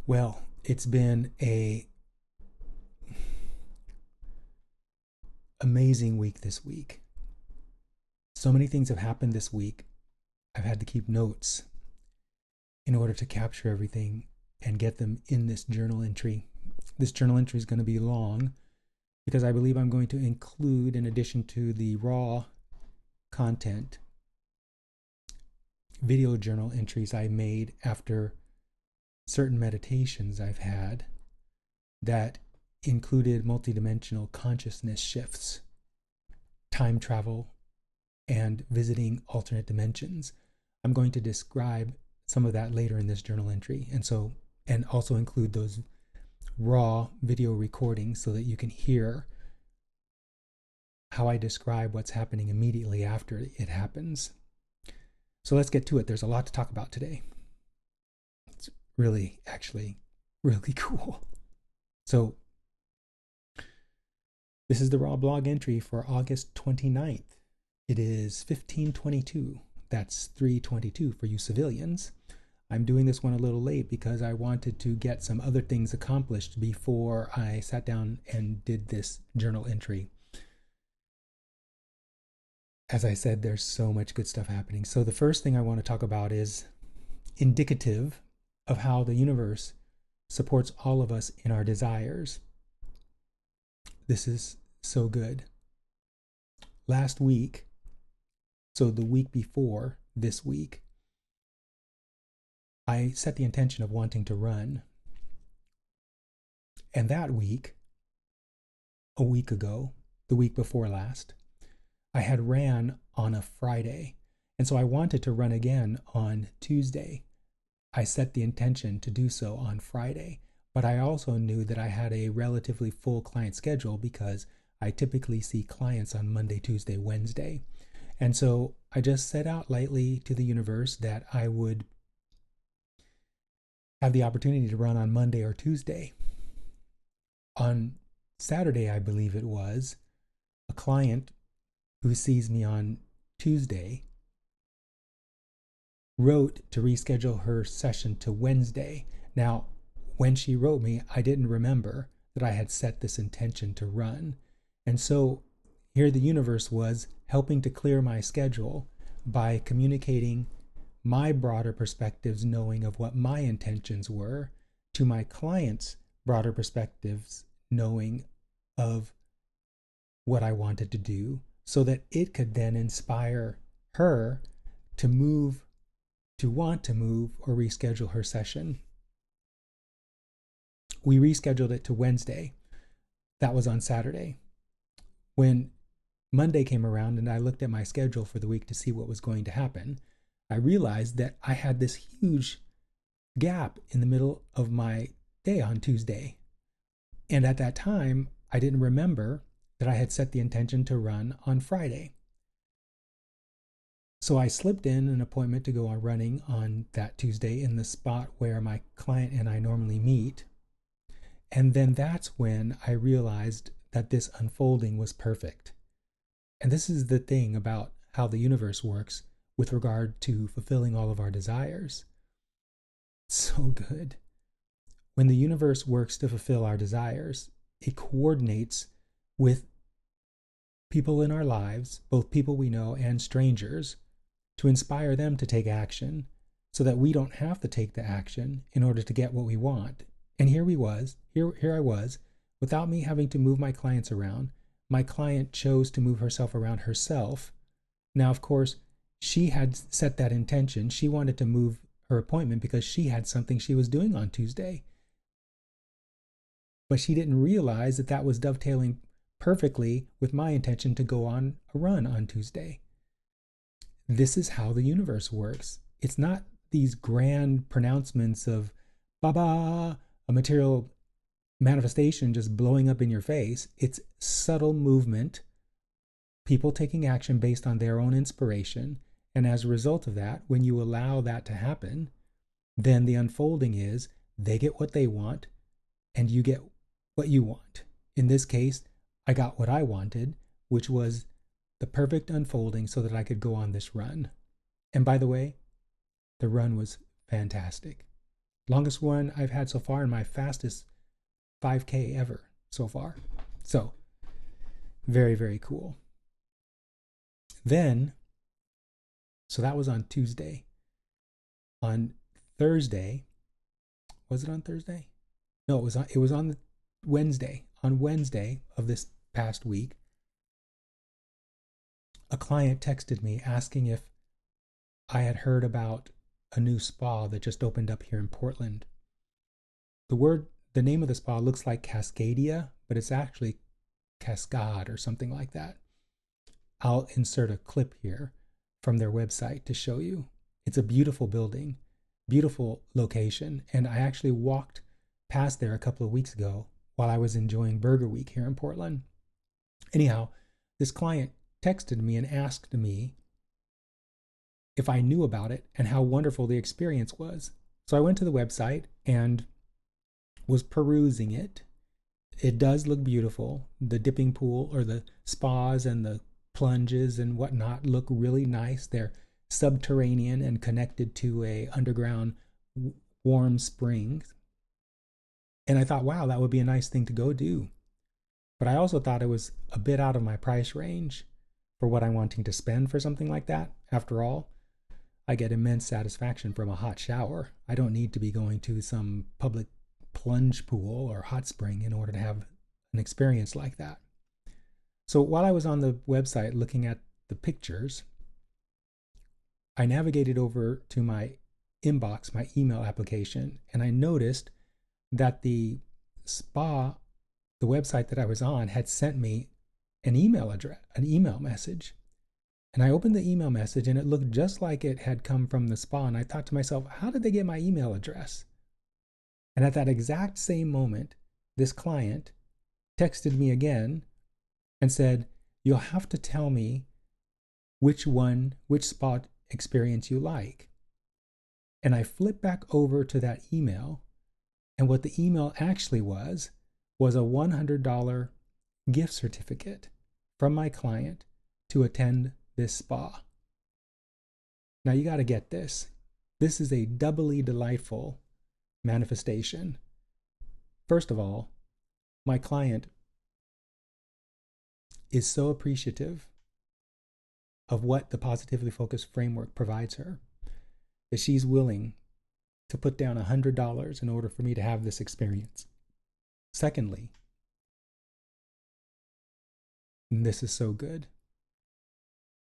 Well, it's been a amazing week this week. So many things have happened this week. I've had to keep notes in order to capture everything and get them in this journal entry. This journal entry is going to be long because I believe I'm going to include, in addition to the raw content, video journal entries I made after certain meditations I've had that included multidimensional consciousness shifts, time travel, and visiting alternate dimensions. I'm going to describe some of that later in this journal entry, and also include those raw video recordings so that you can hear how I describe what's happening immediately after it happens. So let's get to it. There's a lot to talk about today. It's actually really cool. So this is the raw blog entry for August 29th. It is 15:22. That's 3:22 for you civilians. I'm doing this one a little late because I wanted to get some other things accomplished before I sat down and did this journal entry. As I said, there's so much good stuff happening. So the first thing I want to talk about is indicative of how the universe supports all of us in our desires. This is so good. Last week, so the week before this week, I set the intention of wanting to run. And that week, a week ago, the week before last, I had ran on a Friday. And so I wanted to run again on Tuesday. I set the intention to do so on Friday. But I also knew that I had a relatively full client schedule because I typically see clients on Monday, Tuesday, Wednesday. And so I just set out lightly to the universe that I would have the opportunity to run on Monday or Tuesday. On Saturday, I believe it was, a client who sees me on Tuesday wrote to reschedule her session to Wednesday. Now, when she wrote me, I didn't remember that I had set this intention to run. And so here the universe was helping to clear my schedule by communicating my broader perspectives, knowing of what my intentions were, to my client's broader perspectives, knowing of what I wanted to do, so that it could then inspire her to want to move or reschedule her session. We rescheduled it to Wednesday. That was on Saturday. When Monday came around and I looked at my schedule for the week to see what was going to happen, I realized that I had this huge gap in the middle of my day on Tuesday. And at that time, I didn't remember that I had set the intention to run on Friday. So I slipped in an appointment to go on running on that Tuesday in the spot where my client and I normally meet. And then that's when I realized that this unfolding was perfect. And this is the thing about how the universe works with regard to fulfilling all of our desires. It's so good. When the universe works to fulfill our desires, it coordinates with people in our lives, both people we know and strangers, to inspire them to take action so that we don't have to take the action in order to get what we want. And here I was, without me having to move my clients around. My client chose to move herself around herself. Now, of course, she had set that intention. She wanted to move her appointment because she had something she was doing on Tuesday. But she didn't realize that that was dovetailing perfectly with my intention to go on a run on Tuesday. This is how the universe works. It's not these grand pronouncements of Baba, a material manifestation just blowing up in your face. It's subtle movement, people taking action based on their own inspiration. And as a result of that, when you allow that to happen, then the unfolding is they get what they want and you get what you want. In this case, I got what I wanted, which was the perfect unfolding so that I could go on this run. And by the way, the run was fantastic. Longest one I've had so far, and my fastest 5K ever so far. So very, very cool. Then, so that was on Tuesday. On Thursday, was it on Thursday? No, it was on Wednesday. On Wednesday of this past week, a client texted me asking if I had heard about a new spa that just opened up here in Portland. The name of the spa looks like Cascadia, but it's actually Cascade or something like that. I'll insert a clip here from their website to show you. It's a beautiful building, beautiful location, and I actually walked past there a couple of weeks ago while I was enjoying Burger Week here in Portland. Anyhow, this client texted me and asked me if I knew about it and how wonderful the experience was. So I went to the website and was perusing it. It does look beautiful. The dipping pool or the spas and the plunges and whatnot look really nice. They're subterranean and connected to a underground warm spring. And I thought, wow, that would be a nice thing to go do. But I also thought it was a bit out of my price range for what I'm wanting to spend for something like that. After all, I get immense satisfaction from a hot shower. I don't need to be going to some public plunge pool or hot spring in order to have an experience like that. So while I was on the website looking at the pictures, I navigated over to my inbox, my email application, and I noticed that the spa, the website that I was on, had sent me an email address, an email message. And I opened the email message and it looked just like it had come from the spa. And I thought to myself, how did they get my email address? And at that exact same moment, this client texted me again and said, you'll have to tell me which spa experience you like. And I flipped back over to that email, and what the email actually was a $100 gift certificate from my client to attend this spa. Now you got to get this. This is a doubly delightful manifestation. First of all, my client is so appreciative of what the positively focused framework provides her that she's willing to put down $100 in order for me to have this experience. Secondly, and this is so good,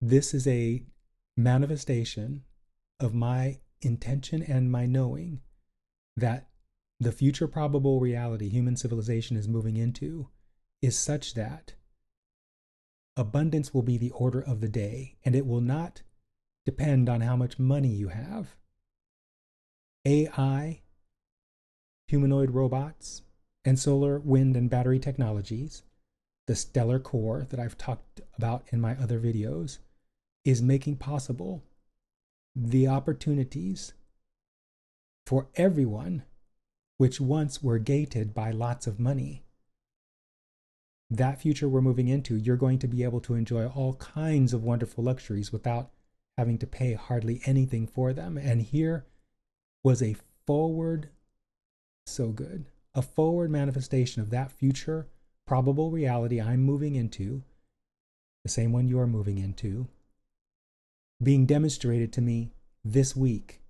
this is a manifestation of my intention and my knowing that the future probable reality human civilization is moving into is such that abundance will be the order of the day, and it will not depend on how much money you have. AI, humanoid robots, and solar, wind, and battery technologies, the stellar core that I've talked about in my other videos, is making possible the opportunities for everyone which once were gated by lots of money. That future we're moving into, you're going to be able to enjoy all kinds of wonderful luxuries without having to pay hardly anything for them. And here was a forward, so good, a forward manifestation of that future probable reality I'm moving into, the same one you're moving into, being demonstrated to me this week,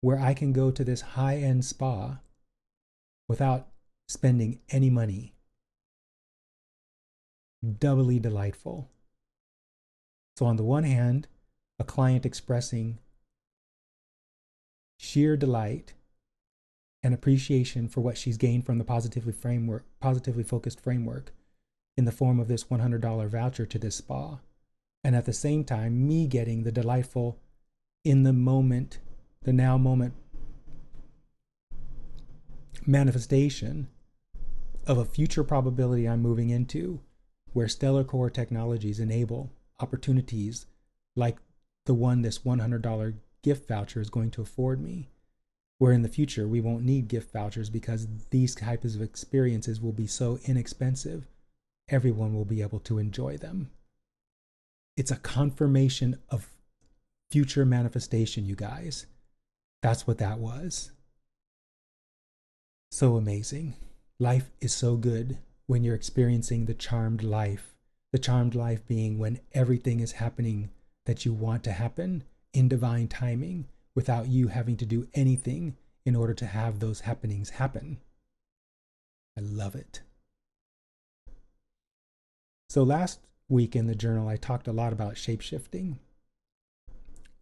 where I can go to this high-end spa without spending any money. Doubly delightful. So on the one hand, a client expressing sheer delight and appreciation for what she's gained from the positively focused framework in the form of this $100 voucher to this spa. And at the same time, me getting the delightful, in the moment, the now moment manifestation of a future probability I'm moving into, where stellar core technologies enable opportunities like the one this $100 gift voucher is going to afford me, where in the future we won't need gift vouchers because these types of experiences will be so inexpensive, everyone will be able to enjoy them. It's a confirmation of future manifestation, you guys. That's what that was. So amazing. Life is so good when you're experiencing the charmed life. The charmed life being when everything is happening that you want to happen in divine timing without you having to do anything in order to have those happenings happen. I love it. So last week in the journal, I talked a lot about shapeshifting.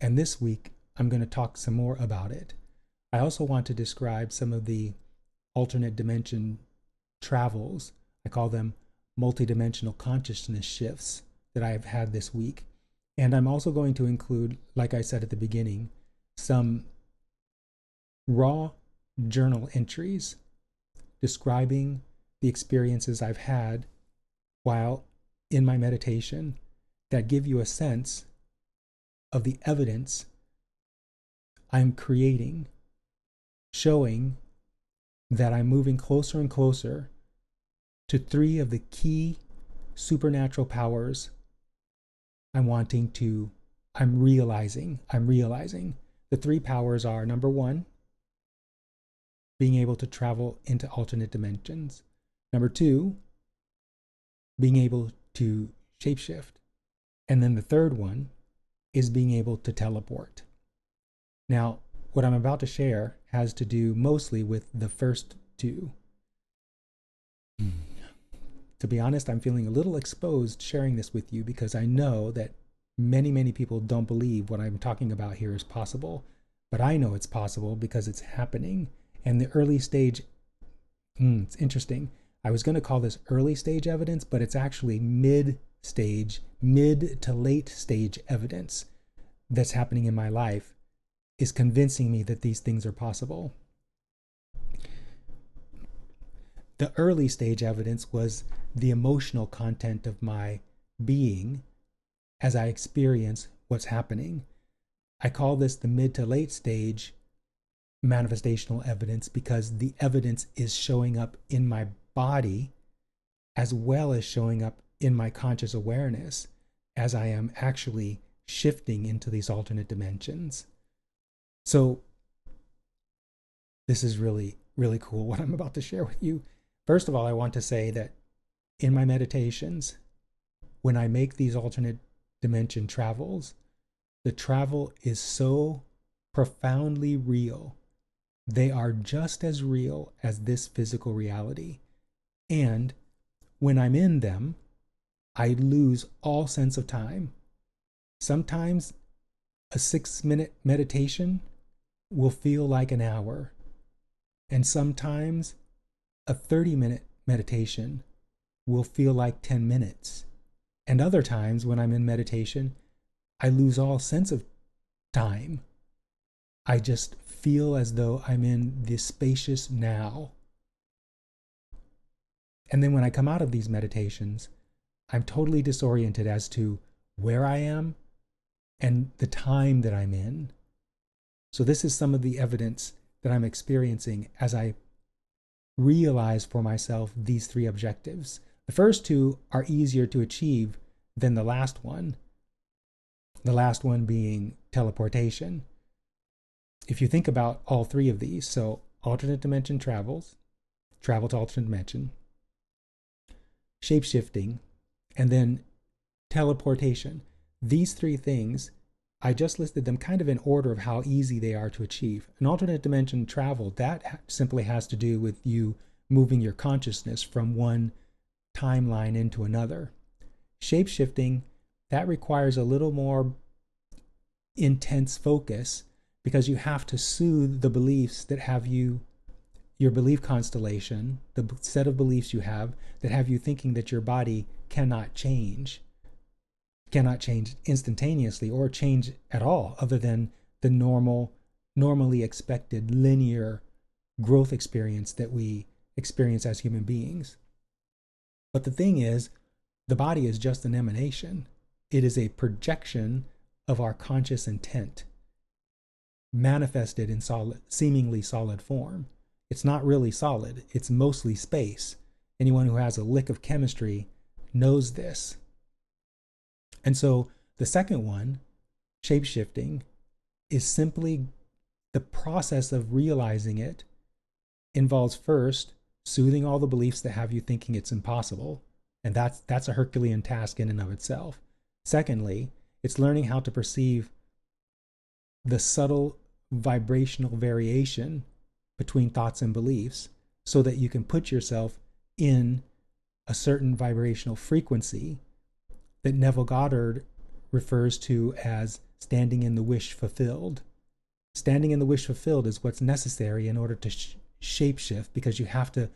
And this week, I'm going to talk some more about it. I also want to describe some of the alternate dimension travels. I call them multidimensional consciousness shifts that I have had this week. And I'm also going to include, like I said at the beginning, some raw journal entries describing the experiences I've had while in my meditation that give you a sense of the evidence I'm creating, showing that I'm moving closer and closer to 3 of the key supernatural powers I'm realizing. The 3 powers are, number 1, being able to travel into alternate dimensions. Number 2, being able to shapeshift. And then the third one is being able to teleport. Now, what I'm about to share has to do mostly with the first 2. To be honest, I'm feeling a little exposed sharing this with you because I know that many people don't believe what I'm talking about here is possible. But I know it's possible because it's happening. And the early stage, it's interesting. I was going to call this early stage evidence, but it's actually mid to late stage evidence that's happening in my life is convincing me that these things are possible. The early stage evidence was the emotional content of my being as I experience what's happening. I call this the mid to late stage manifestational evidence because the evidence is showing up in my body as well as showing up in my conscious awareness as I am actually shifting into these alternate dimensions. So this is really, really cool what I'm about to share with you. First of all, I want to say that in my meditations, when I make these alternate dimension travels, the travel is so profoundly real. They are just as real as this physical reality. And when I'm in them, I lose all sense of time. Sometimes a 6-minute meditation will feel like an hour. And sometimes a 30-minute meditation will feel like 10 minutes. And other times when I'm in meditation, I lose all sense of time. I just feel as though I'm in this spacious now. And then when I come out of these meditations, I'm totally disoriented as to where I am and the time that I'm in. So this is some of the evidence that I'm experiencing as I realize for myself these 3 objectives. The first 2 are easier to achieve than the last one. The last one being teleportation. If you think about all 3 of these, so alternate dimension travels, travel to alternate dimension, shapeshifting, and then teleportation. These 3 things, I just listed them kind of in order of how easy they are to achieve. An alternate dimension travel, that simply has to do with you moving your consciousness from one timeline into another. Shapeshifting, that requires a little more intense focus because you have to soothe the beliefs that have you, your belief constellation, the set of beliefs you have that have you thinking that your body cannot change instantaneously or change at all other than the normally expected linear growth experience that we experience as human beings. But the thing is, the body is just an emanation. It is a projection of our conscious intent, manifested in seemingly solid form. It's not really solid. It's mostly space. Anyone who has a lick of chemistry knows this. And so the second one, shapeshifting, is simply the process of realizing it involves first soothing all the beliefs that have you thinking it's impossible, and that's a Herculean task in and of itself. Secondly, it's learning how to perceive the subtle vibrational variation between thoughts and beliefs so that you can put yourself in a certain vibrational frequency that Neville Goddard refers to as standing in the wish fulfilled. Standing in the wish fulfilled is what's necessary in order to shapeshift, because you have to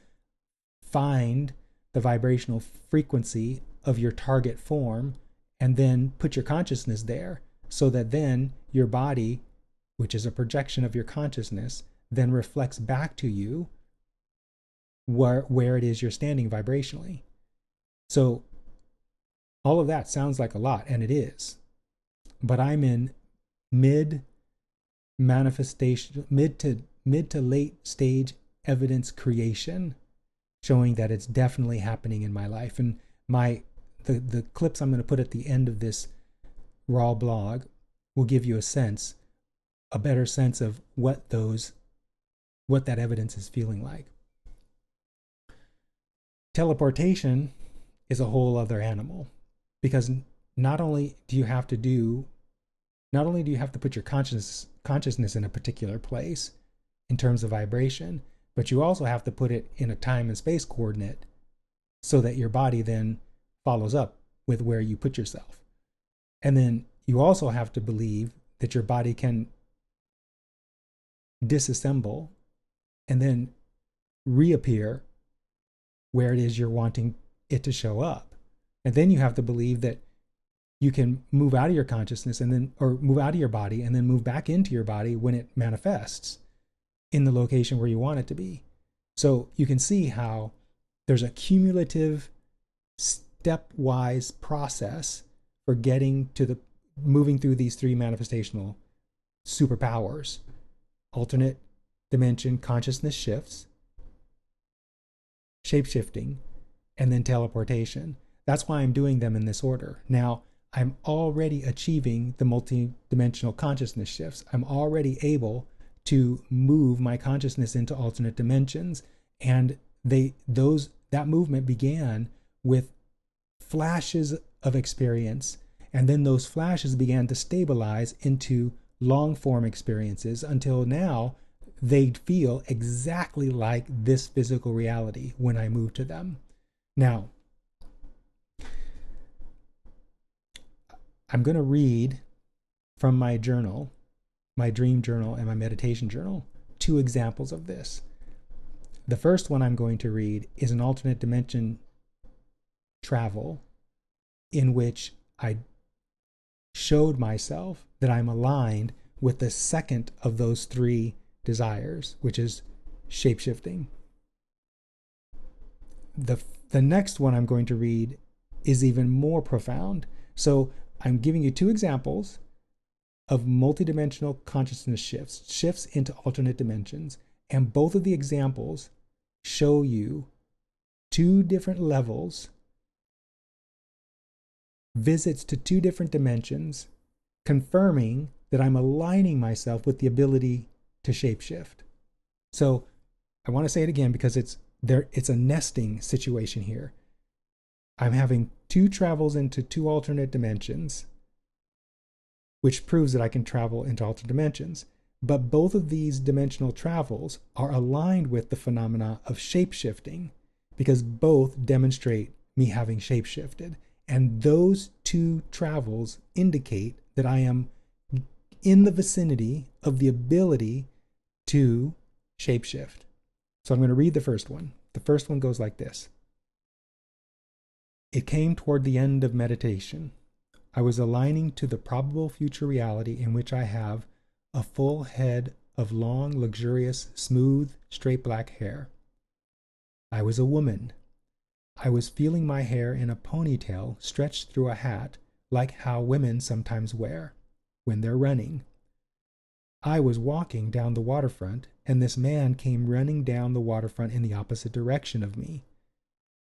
find the vibrational frequency of your target form and then put your consciousness there, so that then your body, which is a projection of your consciousness, then reflects back to you where it is you're standing vibrationally. So all of that sounds like a lot, and it is. But I'm in mid to late stage evidence creation, showing that it's definitely happening in my life. And the clips I'm going to put at the end of this raw blog will give you a better sense of what that evidence is feeling like. Teleportation is a whole other animal, because not only do you have to put your consciousness in a particular place in terms of vibration, but you also have to put it in a time and space coordinate so that your body then follows up with where you put yourself. And then you also have to believe that your body can disassemble and then reappear where it is you're wanting it to show up. And then you have to believe that you can move out of your consciousness or move out of your body and then move back into your body when it manifests in the location where you want it to be. So you can see how there's a cumulative, stepwise process for getting to moving through these three manifestational superpowers: alternate dimension consciousness shifts, shape-shifting, and then teleportation. That's why I'm doing them in this order. Now, I'm already achieving the multidimensional consciousness shifts. I'm already able to move my consciousness into alternate dimensions, and that movement began with flashes of experience, and then those flashes began to stabilize into long-form experiences until now they feel exactly like this physical reality when I move to them. Now, I'm going to read from my journal, my dream journal and my meditation journal, 2 examples of this. The first one I'm going to read is an alternate dimension travel in which I showed myself that I'm aligned with the second of those 3 desires, which is shapeshifting. The next one I'm going to read is even more profound. So I'm giving you 2 examples of multidimensional consciousness shifts into alternate dimensions, and both of the examples show you 2 different levels, visits to 2 different dimensions, confirming that I'm aligning myself with the ability to shapeshift. So I want to say it again because it's a nesting situation here. I'm having 2 travels into 2 alternate dimensions, which proves that I can travel into alternate dimensions. But both of these dimensional travels are aligned with the phenomena of shapeshifting, because both demonstrate me having shapeshifted. And those 2 travels indicate that I am in the vicinity of the ability to shapeshift. So I'm going to read the first one. The first one goes like this. It came toward the end of meditation. I was aligning to the probable future reality in which I have a full head of long, luxurious, smooth, straight black hair. I was a woman. I was feeling my hair in a ponytail stretched through a hat, like how women sometimes wear when they're running. I was walking down the waterfront, and this man came running down the waterfront in the opposite direction of me.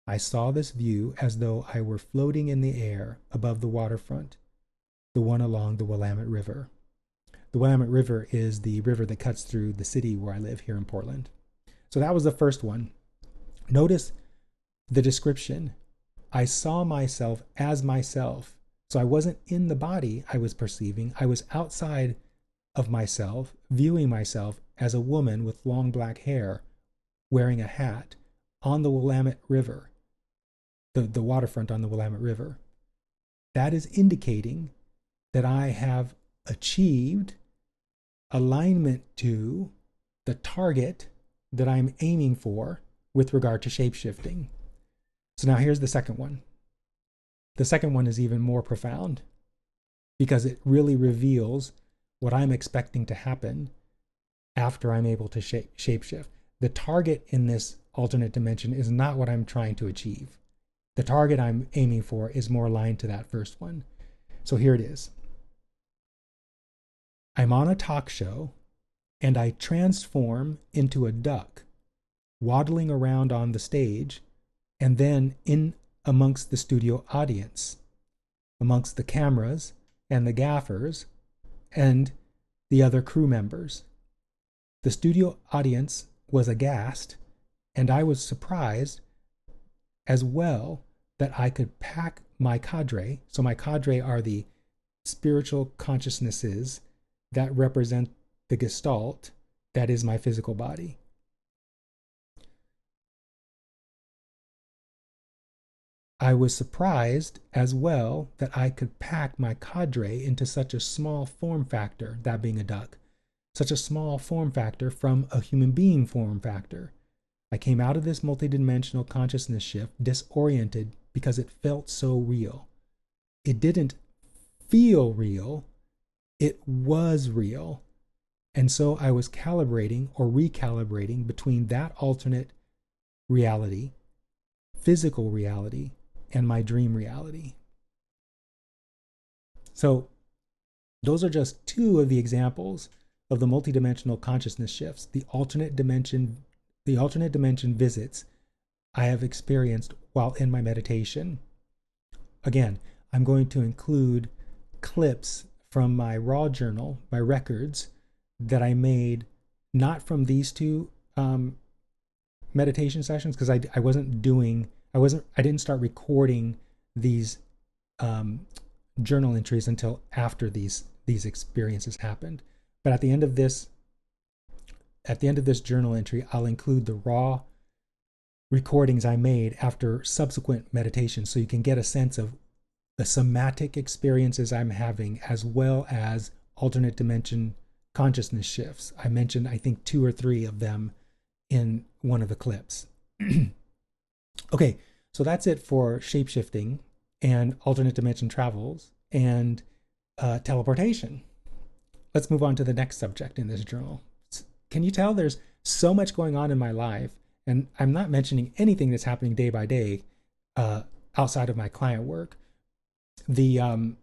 I saw this view as though I were floating in the air above the waterfront, the one along the Willamette River. The Willamette River is the river that cuts through the city where I live here in Portland. So that was the first one. Notice the description. I saw myself as myself. So I wasn't in the body I was perceiving. I was outside of myself, viewing myself as a woman with long black hair, wearing a hat, on the Willamette River, the waterfront on the Willamette River. That is indicating that I have achieved alignment to the target that I'm aiming for with regard to shapeshifting. So now here's the second one. The second one is even more profound because it really reveals what I'm expecting to happen after I'm able to shapeshift. The target in this alternate dimension is not what I'm trying to achieve. The target I'm aiming for is more aligned to that first one. So here it is. I'm on a talk show and I transform into a duck, waddling around on the stage and then in amongst the studio audience, amongst the cameras and the gaffers and the other crew members. The studio audience was aghast, and I was surprised as well that I could pack my cadre. So my cadre are the spiritual consciousnesses that represent the gestalt that is my physical body. I was surprised as well that I could pack my cadre into such a small form factor, that being a duck, such a small form factor from a human being form factor. I came out of this multidimensional consciousness shift disoriented because it felt so real. It didn't feel real, it was real. And so I was calibrating or recalibrating between that alternate reality, physical reality, and my dream reality. So those are just two of the examples of the multidimensional consciousness shifts, the alternate dimension visits I have experienced while in my meditation. Again, I'm going to include clips from my raw journal, my records that I made, not from these two meditation sessions, because I didn't start recording these journal entries until after these experiences happened. But at the end of this journal entry, I'll include the raw recordings I made after subsequent meditations, so you can get a sense of the somatic experiences I'm having, as well as alternate dimension consciousness shifts. I mentioned, I think, 2 or 3 of them in one of the clips. Okay, so that's it for shapeshifting and alternate dimension travels and teleportation. Let's move on to the next subject in this journal. Can you tell there's so much going on in my life, and I'm not mentioning anything that's happening day by day outside of my client work. The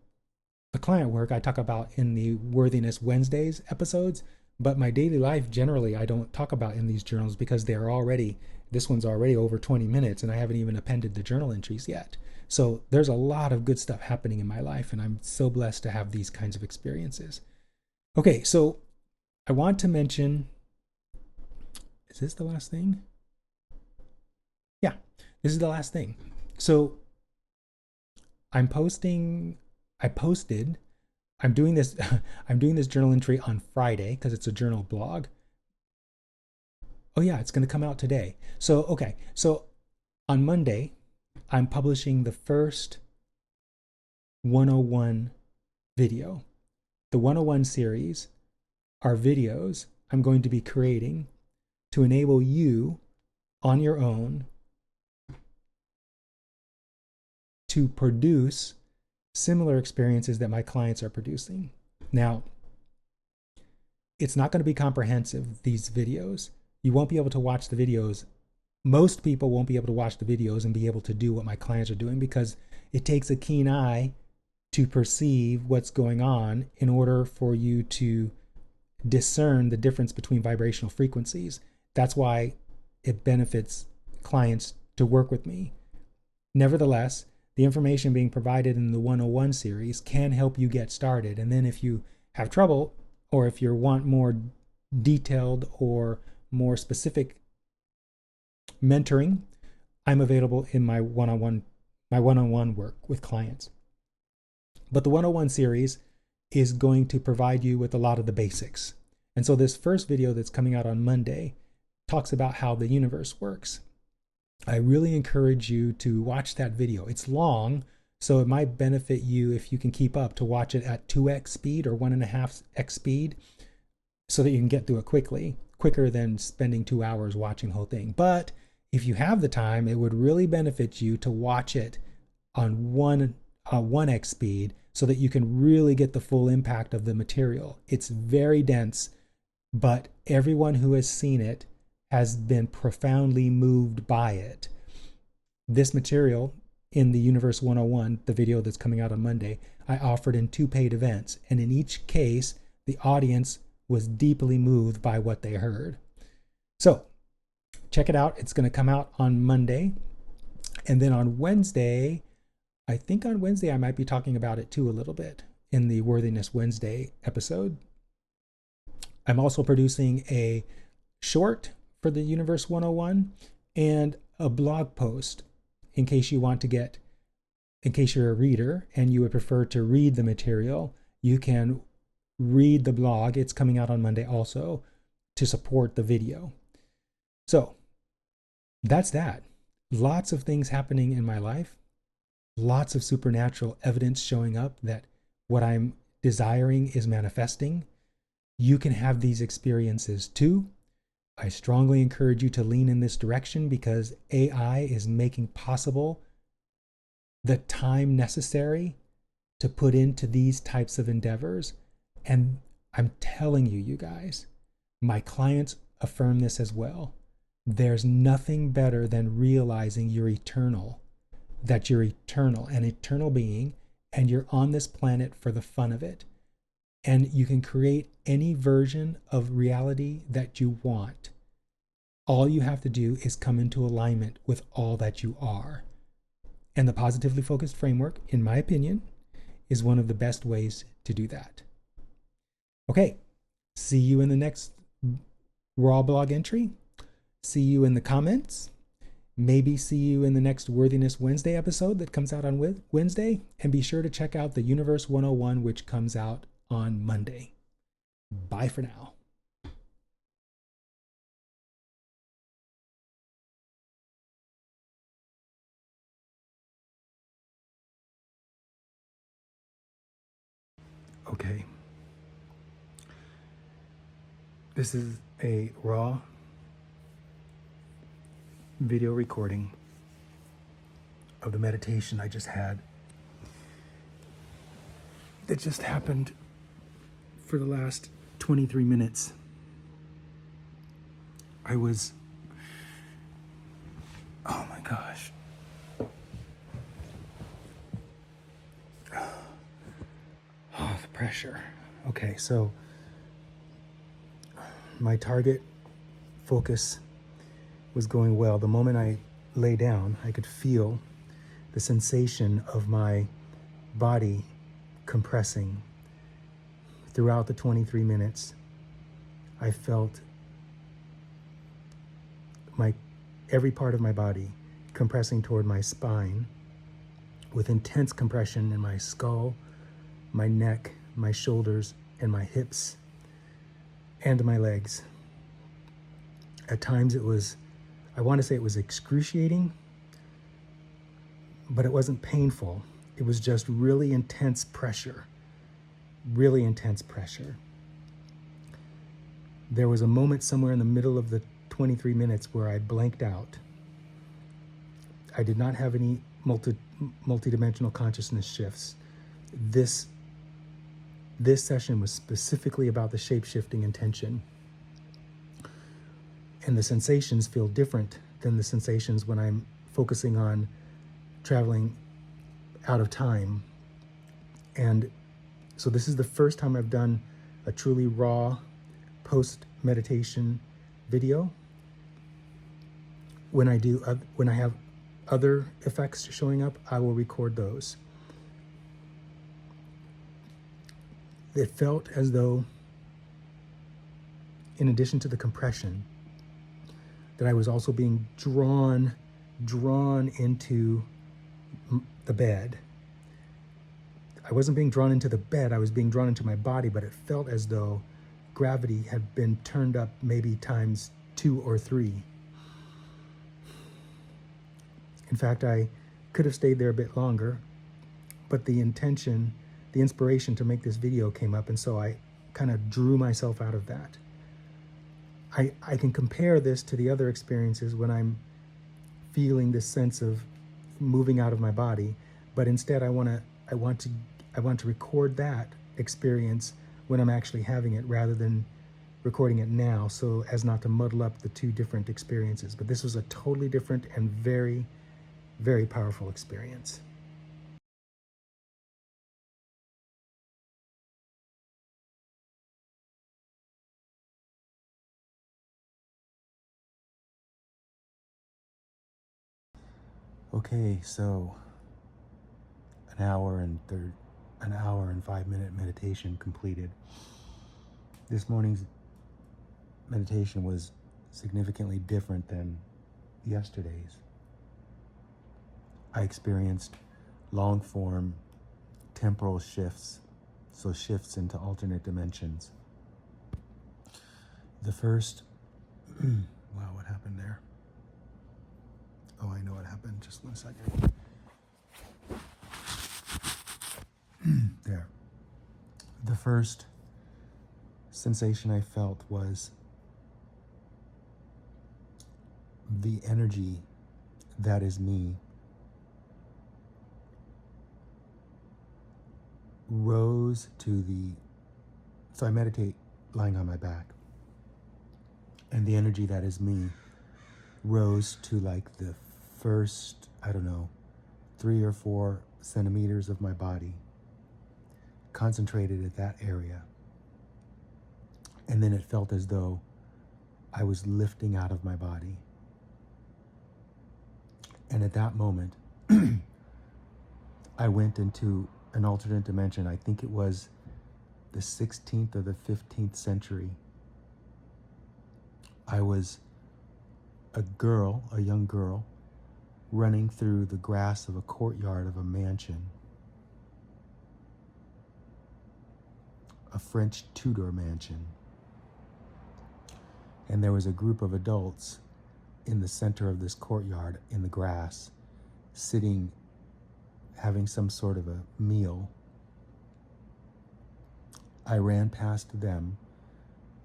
client work I talk about in the Worthiness Wednesdays episodes, but my daily life generally I don't talk about in these journals because this one's already over 20 minutes and I haven't even appended the journal entries yet. So there's a lot of good stuff happening in my life, and I'm so blessed to have these kinds of experiences. Okay, so I want to mention, is this the last thing? Yeah, this is the last thing. So I'm doing this journal entry on Friday because it's a journal blog. Oh yeah, it's going to come out today. So, okay. So on Monday, I'm publishing the first 101 video. The 101 series are videos I'm going to be creating to enable you on your own to produce similar experiences that my clients are producing. Now, it's not going to be comprehensive, these videos. You won't be able to watch the videos. Most people won't be able to watch the videos and be able to do what my clients are doing because it takes a keen eye to perceive what's going on in order for you to discern the difference between vibrational frequencies. That's why it benefits clients to work with me. Nevertheless, the information being provided in the 101 series can help you get started. And then if you have trouble, or if you want more detailed or more specific mentoring, I'm available in my one-on-one work with clients. But the 101 series is going to provide you with a lot of the basics. And so this first video that's coming out on Monday talks about how the universe works. I really encourage you to watch that video. It's long, so it might benefit you if you can keep up to watch it at 2x speed or 1.5x speed so that you can get through it quicker than spending 2 hours watching the whole thing. But if you have the time, it would really benefit you to watch it on 1x speed so that you can really get the full impact of the material. It's very dense, but everyone who has seen it has been profoundly moved by it. This material in the Universe 101, the video that's coming out on Monday, I offered in 2 paid events, and in each case, the audience was deeply moved by what they heard. So check it out. It's going to come out on Monday. And then on Wednesday, I think on Wednesday I might be talking about it too a little bit in the Worthiness Wednesday episode. I'm also producing a short for the Universe 101 and a blog post in case you're a reader and you would prefer to read the material. You can read the blog. It's coming out on Monday also to support the video. So that's that. Lots of things happening in my life. Lots of supernatural evidence showing up that what I'm desiring is manifesting. You can have these experiences too. I strongly encourage you to lean in this direction because AI is making possible the time necessary to put into these types of endeavors. And I'm telling you, you guys, my clients affirm this as well. There's nothing better than realizing you're eternal, that you're eternal, an eternal being, and you're on this planet for the fun of it. And you can create any version of reality that you want. All you have to do is come into alignment with all that you are. And the positively focused framework, in my opinion, is one of the best ways to do that. Okay, see you in the next raw blog entry. See you in the comments. Maybe see you in the next Worthiness Wednesday episode that comes out on Wednesday. And be sure to check out the Universe 101, which comes out on Monday. Bye for now. Okay. This is a raw video recording of the meditation I just had. That just happened for the last 23 minutes. I was, oh my gosh. Oh, the pressure. Okay, so my target focus was going well. The moment I lay down, I could feel the sensation of my body compressing. Throughout the 23 minutes, I felt every part of my body compressing toward my spine with intense compression in my skull, my neck, my shoulders, and my hips, and my legs. At times I want to say it was excruciating, but it wasn't painful. It was just really intense pressure. Really intense pressure. There was a moment somewhere in the middle of the 23 minutes where I blanked out. I did not have any multidimensional consciousness shifts. This session was specifically about the shape-shifting intention. And the sensations feel different than the sensations when I'm focusing on traveling out of time. And so this is the first time I've done a truly raw post-meditation video. When I have other effects showing up, I will record those. It felt as though, in addition to the compression, that I was also being drawn into the bed. I wasn't being drawn into the bed, I was being drawn into my body, but it felt as though gravity had been turned up maybe times 2 or 3. In fact, I could have stayed there a bit longer, but the inspiration to make this video came up, and so I kind of drew myself out of that. I can compare this to the other experiences when I'm feeling this sense of moving out of my body, but instead I want to record that experience when I'm actually having it rather than recording it now, so as not to muddle up the two different experiences. But this was a totally different and very, very powerful experience. Okay, so an hour and 5-minute meditation completed. This morning's meditation was significantly different than yesterday's. I experienced long form temporal shifts, so shifts into alternate dimensions. The first, wow, what happened there? Oh, I know what happened. Just 1 second. There. The first sensation I felt was the energy that is me rose to so I meditate lying on my back, and the energy that is me rose to like the first, 3 or 4 centimeters of my body, concentrated at that area. And then it felt as though I was lifting out of my body. And at that moment, I went into an alternate dimension. I think it was the 16th or the 15th century. I was a young girl, running through the grass of a courtyard of a mansion, a French Tudor mansion. And there was a group of adults in the center of this courtyard in the grass, sitting, having some sort of a meal. I ran past them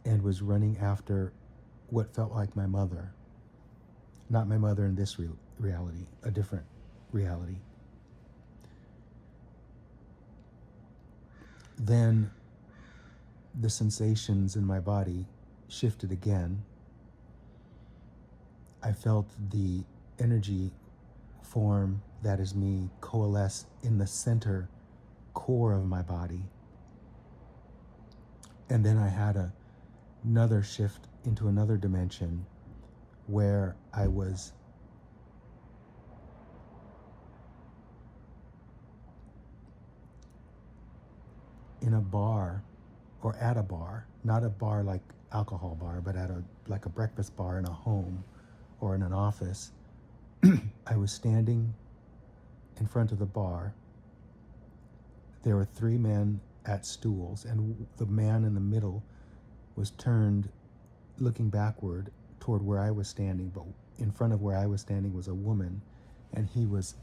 and was running after what felt like my mother. Not my mother in this reality, a different reality. Then the sensations in my body shifted again. I felt the energy form that is me coalesce in the center core of my body. And then I had another shift into another dimension where I was in a bar, or at a bar, not a bar like alcohol bar, but at like a breakfast bar in a home or in an office. I was standing in front of the bar. There were 3 men at stools, and the man in the middle was turned, looking backward toward where I was standing, but in front of where I was standing was a woman, and he was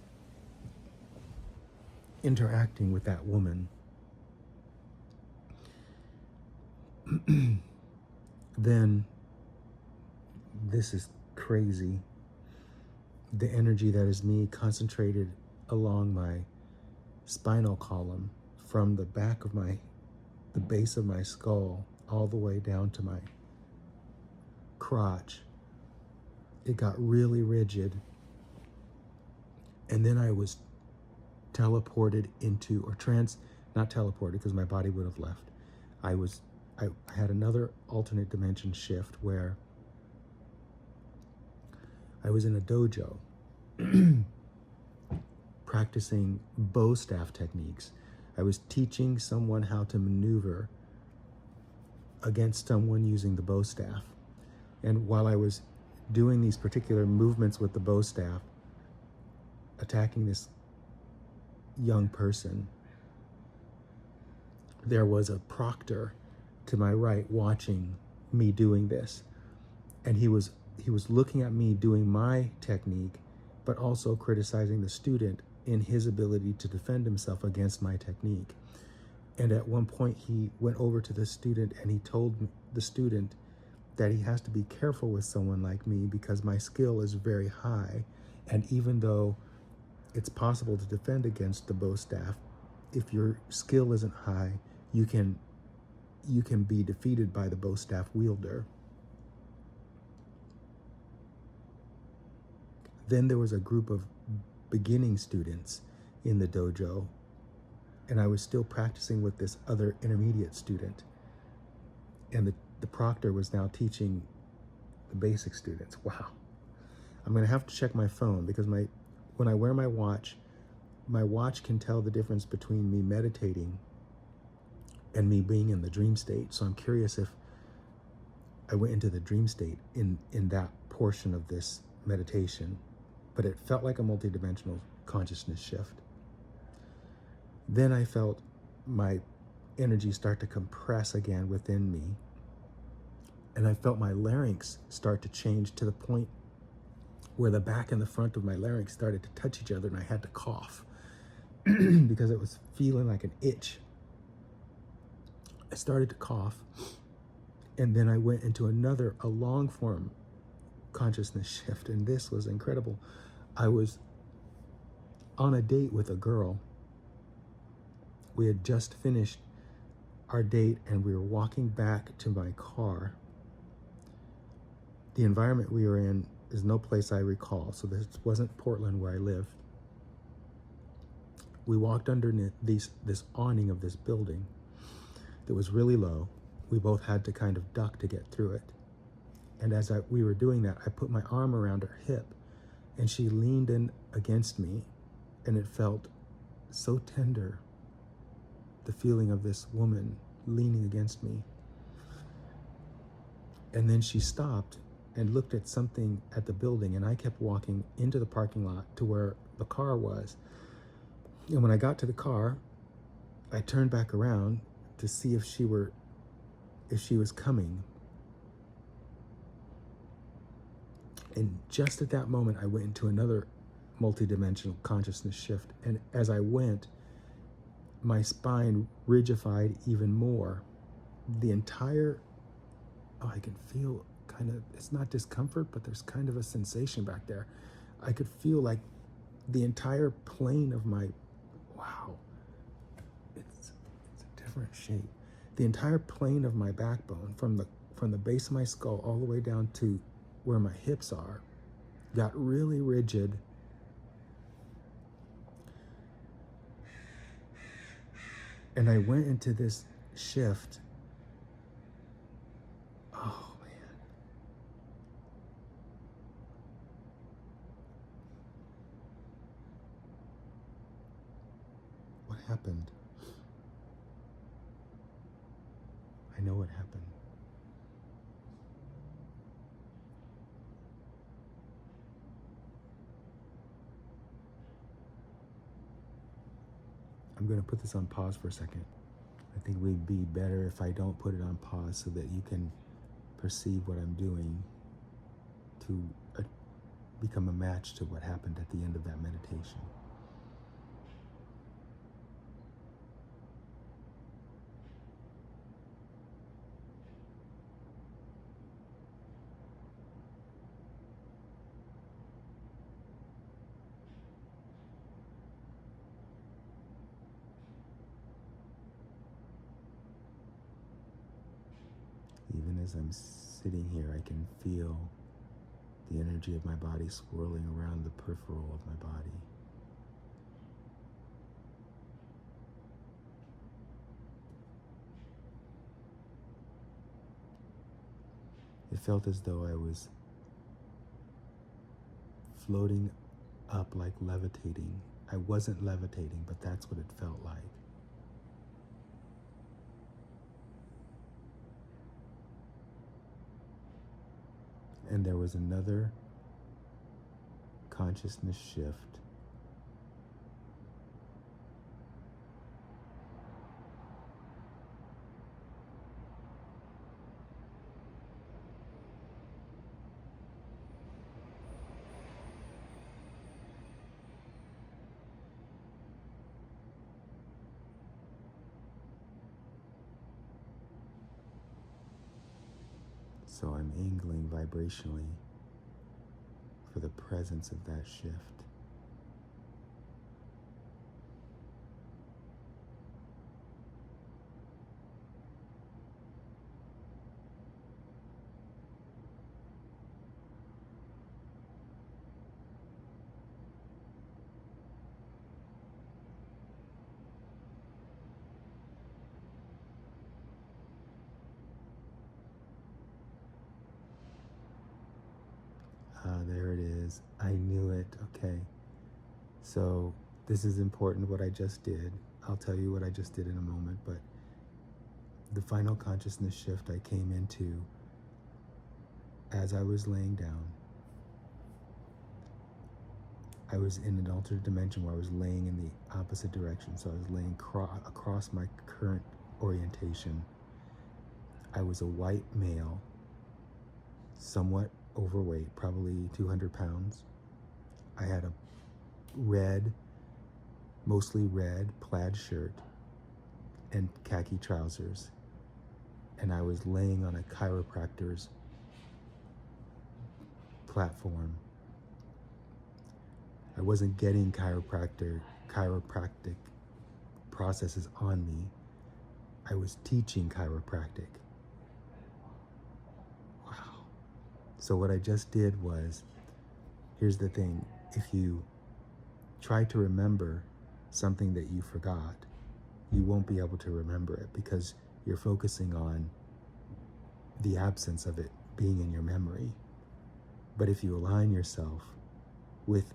interacting with that woman. Then, this is crazy, the energy that is me concentrated along my spinal column from the back of the base of my skull all the way down to my crotch. It got really rigid, and then I was teleported into, not teleported because my body would have left. I had another alternate dimension shift where I was in a dojo practicing bow staff techniques. I was teaching someone how to maneuver against someone using the bow staff. And while I was doing these particular movements with the bow staff, attacking this young person, there was a proctor to my right watching me doing this. And he was looking at me doing my technique, but also criticizing the student in his ability to defend himself against my technique. And at one point he went over to the student and he told the student that he has to be careful with someone like me because my skill is very high. And even though it's possible to defend against the bow staff, if your skill isn't high, you can be defeated by the bow staff wielder. Then there was a group of beginning students in the dojo, and I was still practicing with this other intermediate student. And the proctor was now teaching the basic students. Wow. I'm gonna have to check my phone because when I wear my watch can tell the difference between me meditating and me being in the dream state. So I'm curious if I went into the dream state in that portion of this meditation, but it felt like a multidimensional consciousness shift. Then I felt my energy start to compress again within me, and I felt my larynx start to change to the point where the back and the front of my larynx started to touch each other, and I had to cough because it was feeling like an itch. I started to cough, and then I went into a long form consciousness shift, and this was incredible. I was on a date with a girl. We had just finished our date and we were walking back to my car. The environment we were in is no place I recall, so this wasn't Portland where I live. We walked underneath this awning of this building that was really low. We both had to kind of duck to get through it. And as we were doing that, I put my arm around her hip and she leaned in against me, and it felt so tender, the feeling of this woman leaning against me. And then she stopped and looked at something at the building, and I kept walking into the parking lot to where the car was. And when I got to the car, I turned back around to see if she was coming. And just at that moment, I went into another multidimensional consciousness shift. And as I went, my spine rigidified even more. The entire, I can feel kind of, it's not discomfort, but there's kind of a sensation back there. I could feel like the entire plane of my, wow, it's a different shape. The entire plane of my backbone, from the base of my skull all the way down to where my hips are, got really rigid. And I went into this shift. Oh man. What happened? I know what happened. I'm going to put this on pause for a second. I think it would be better if I don't put it on pause so that you can perceive what I'm doing to become a match to what happened at the end of that meditation. Even as I'm sitting here, I can feel the energy of my body swirling around the peripheral of my body. It felt as though I was floating up, like levitating. I wasn't levitating, but that's what it felt like. and there was another consciousness shift. So I'm angling vibrationally for the presence of that shift. There it is. I knew it. Okay. So this is important what I just did. I'll tell you what I just did in a moment, but the final consciousness shift I came into as I was laying down, I was in an alternate dimension where I was laying in the opposite direction. So I was laying across my current orientation. I was a white male, somewhat overweight, probably 200 pounds. I had a mostly red plaid shirt and khaki trousers. And I was laying on a chiropractor's platform. I wasn't getting chiropractic processes on me. I was teaching chiropractic. Wow. So what I just did was, here's the thing, if you try to remember something that you forgot, you won't be able to remember it because you're focusing on the absence of it being in your memory. But if you align yourself with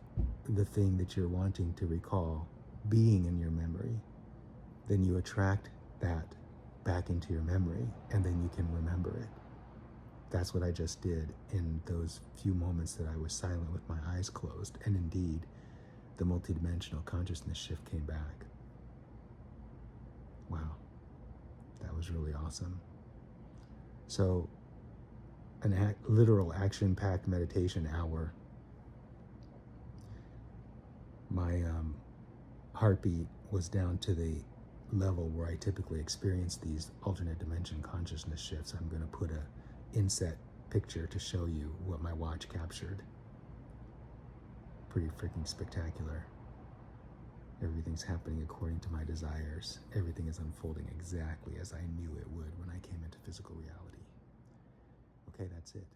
the thing that you're wanting to recall being in your memory, then you attract that back into your memory, and then you can remember it. That's what I just did in those few moments that I was silent with my eyes closed, and indeed, the multidimensional consciousness shift came back. Wow, that was really awesome. So, literal action-packed meditation hour. My heartbeat was down to the level where I typically experience these alternate dimension consciousness shifts. I'm going to put a inset picture to show you what my watch captured. Pretty freaking spectacular. Everything's happening according to my desires. Everything is unfolding exactly as I knew it would when I came into physical reality. Okay, that's it.